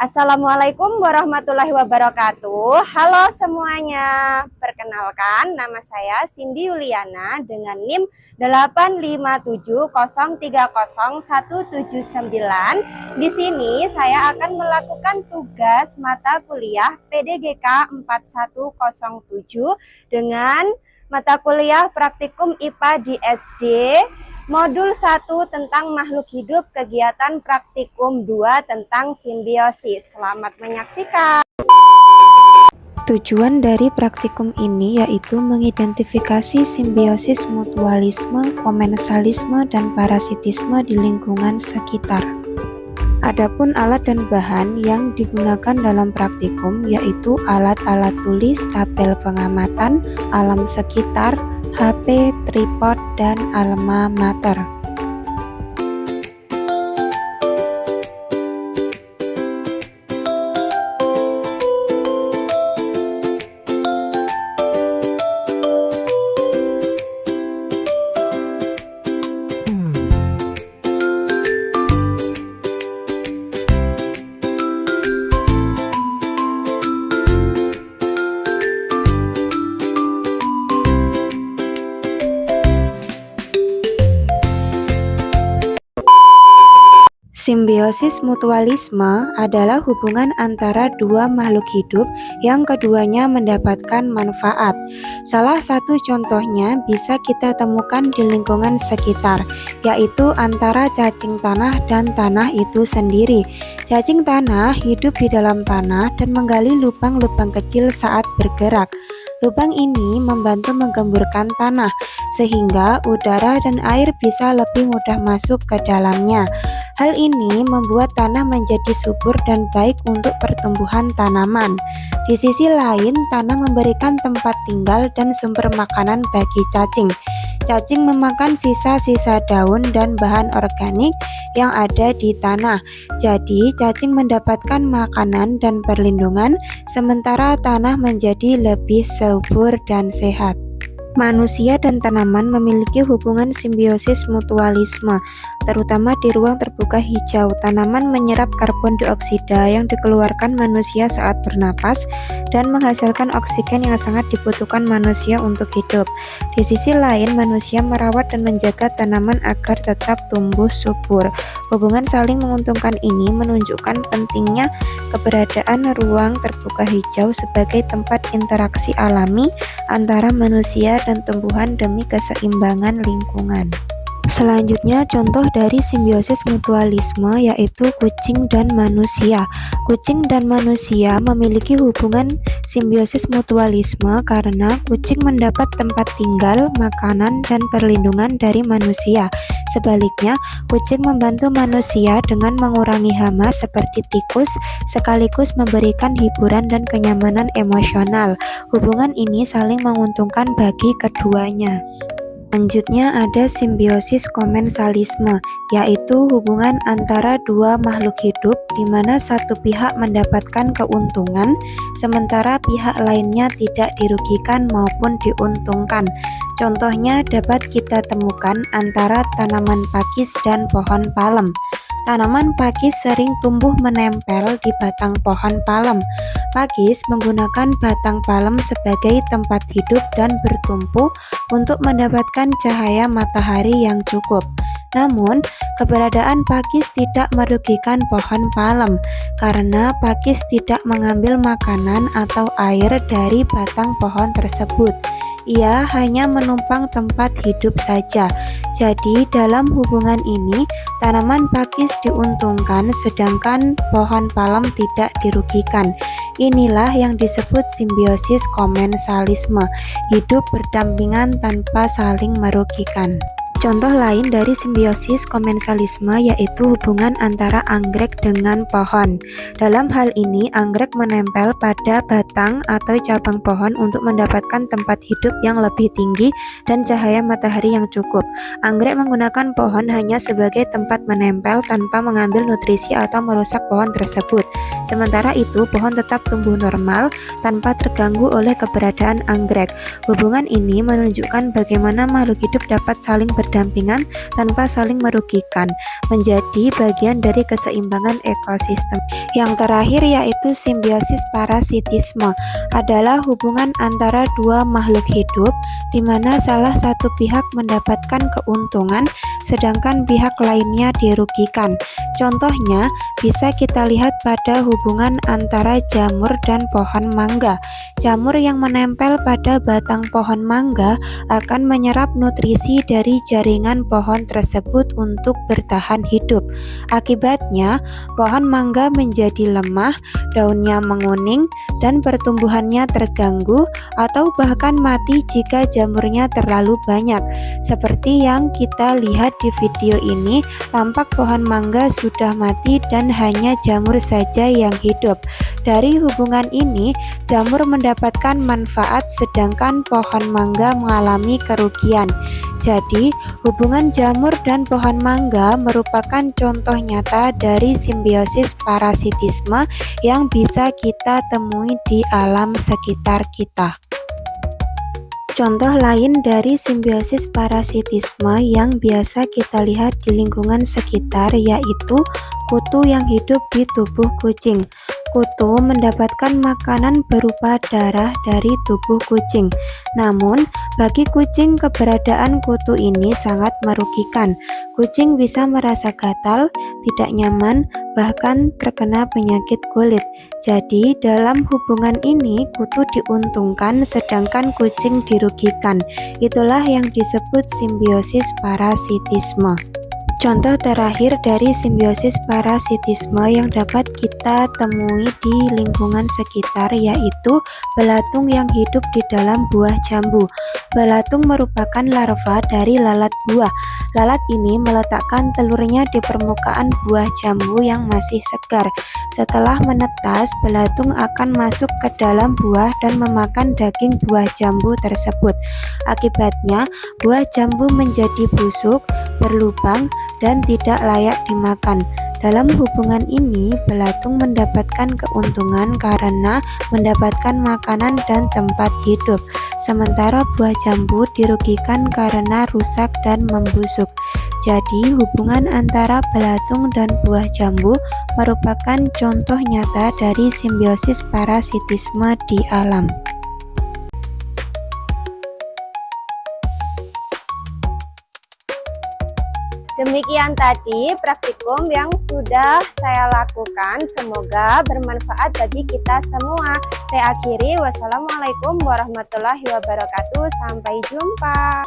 Assalamualaikum warahmatullahi wabarakatuh. Halo semuanya. Perkenalkan, nama saya Cindy Yuliana dengan NIM 857030179. Di sini saya akan melakukan tugas mata kuliah PDGK 4107 dengan mata kuliah praktikum IPA di SD. Modul 1 tentang makhluk hidup, kegiatan praktikum 2 tentang simbiosis. Selamat menyaksikan. Tujuan dari praktikum ini yaitu mengidentifikasi simbiosis, mutualisme, komensalisme, dan parasitisme di lingkungan sekitar. Adapun alat dan bahan yang digunakan dalam praktikum yaitu alat-alat tulis, tabel pengamatan, alam sekitar, HP, tripod, dan alma mater. Simbiosis mutualisme adalah hubungan antara dua makhluk hidup yang keduanya mendapatkan manfaat. Salah satu contohnya bisa kita temukan di lingkungan sekitar, yaitu antara cacing tanah dan tanah itu sendiri. Cacing tanah hidup di dalam tanah dan menggali lubang-lubang kecil saat bergerak. Lubang ini membantu menggemburkan tanah, sehingga udara dan air bisa lebih mudah masuk ke dalamnya. Hal ini membuat tanah menjadi subur dan baik untuk pertumbuhan tanaman. Di sisi lain, tanah memberikan tempat tinggal dan sumber makanan bagi cacing. Cacing memakan sisa-sisa daun dan bahan organik yang ada di tanah. Jadi, cacing mendapatkan makanan dan perlindungan, sementara tanah menjadi lebih subur dan sehat. Manusia dan tanaman memiliki hubungan simbiosis mutualisme, terutama di ruang terbuka hijau. Tanaman menyerap karbon dioksida yang dikeluarkan manusia saat bernapas dan menghasilkan oksigen yang sangat dibutuhkan manusia untuk hidup. Di sisi lain, manusia merawat dan menjaga tanaman agar tetap tumbuh subur. Hubungan saling menguntungkan ini menunjukkan pentingnya keberadaan ruang terbuka hijau sebagai tempat interaksi alami antara manusia dan tumbuhan demi keseimbangan lingkungan. Selanjutnya, contoh dari simbiosis mutualisme yaitu kucing dan manusia. Kucing dan manusia memiliki hubungan simbiosis mutualisme karena kucing mendapat tempat tinggal, makanan, dan perlindungan dari manusia. Sebaliknya, kucing membantu manusia dengan mengurangi hama seperti tikus, sekaligus memberikan hiburan dan kenyamanan emosional. Hubungan ini saling menguntungkan bagi keduanya. Selanjutnya ada simbiosis komensalisme, yaitu hubungan antara dua makhluk hidup di mana satu pihak mendapatkan keuntungan, sementara pihak lainnya tidak dirugikan maupun diuntungkan. Contohnya dapat kita temukan antara tanaman pakis dan pohon palem. Tanaman pakis sering tumbuh menempel di batang pohon palem. Pakis menggunakan batang palem sebagai tempat hidup dan bertumpu untuk mendapatkan cahaya matahari yang cukup. Namun, keberadaan pakis tidak merugikan pohon palem karena pakis tidak mengambil makanan atau air dari batang pohon tersebut. Ia hanya menumpang tempat hidup saja. Jadi, dalam hubungan ini, tanaman pakis diuntungkan sedangkan pohon palem tidak dirugikan. Inilah yang disebut simbiosis komensalisme, hidup berdampingan tanpa saling merugikan. Contoh lain dari simbiosis komensalisme yaitu hubungan antara anggrek dengan pohon. Dalam hal ini, anggrek menempel pada batang atau cabang pohon untuk mendapatkan tempat hidup yang lebih tinggi dan cahaya matahari yang cukup. Anggrek menggunakan pohon hanya sebagai tempat menempel tanpa mengambil nutrisi atau merusak pohon tersebut. Sementara itu, pohon tetap tumbuh normal tanpa terganggu oleh keberadaan anggrek. Hubungan ini menunjukkan bagaimana makhluk hidup dapat saling berdampingan tanpa saling merugikan, menjadi bagian dari keseimbangan ekosistem. Yang terakhir yaitu simbiosis parasitisme, adalah hubungan antara dua makhluk hidup di mana salah satu pihak mendapatkan keuntungan sedangkan pihak lainnya dirugikan. Contohnya bisa kita lihat pada hubungan antara jamur dan pohon mangga. Jamur yang menempel pada batang pohon mangga akan menyerap nutrisi dari jaringan pohon tersebut untuk bertahan hidup. Akibatnya, pohon mangga menjadi lemah, daunnya menguning, dan pertumbuhannya terganggu atau bahkan mati jika jamurnya terlalu banyak. Seperti yang kita lihat di video ini, tampak pohon mangga sudah mati dan hanya jamur saja yang hidup. Dari hubungan ini, jamur mendapatkan manfaat sedangkan pohon mangga mengalami kerugian. Jadi, hubungan jamur dan pohon mangga merupakan contoh nyata dari simbiosis parasitisme yang bisa kita temui di alam sekitar kita. Contoh lain dari simbiosis parasitisme yang biasa kita lihat di lingkungan sekitar yaitu kutu yang hidup di tubuh kucing. Kutu mendapatkan makanan berupa darah dari tubuh kucing. Namun, bagi kucing keberadaan kutu ini sangat merugikan. Kucing bisa merasa gatal, tidak nyaman, bahkan terkena penyakit kulit. Jadi, dalam hubungan ini kutu diuntungkan sedangkan kucing dirugikan. Itulah yang disebut simbiosis parasitisme. Contoh terakhir dari simbiosis parasitisme yang dapat kita temui di lingkungan sekitar yaitu belatung yang hidup di dalam buah jambu. Belatung merupakan larva dari lalat buah. Lalat ini meletakkan telurnya di permukaan buah jambu yang masih segar. Setelah menetas, belatung akan masuk ke dalam buah dan memakan daging buah jambu tersebut. Akibatnya, buah jambu menjadi busuk, berlubang, dan tidak layak dimakan. Dalam hubungan ini, belatung mendapatkan keuntungan karena mendapatkan makanan dan tempat hidup, sementara buah jambu dirugikan karena rusak dan membusuk. Jadi, hubungan antara belatung dan buah jambu merupakan contoh nyata dari simbiosis parasitisme di alam. Demikian tadi praktikum yang sudah saya lakukan, semoga bermanfaat bagi kita semua. Saya akhiri, wassalamualaikum warahmatullahi wabarakatuh, sampai jumpa.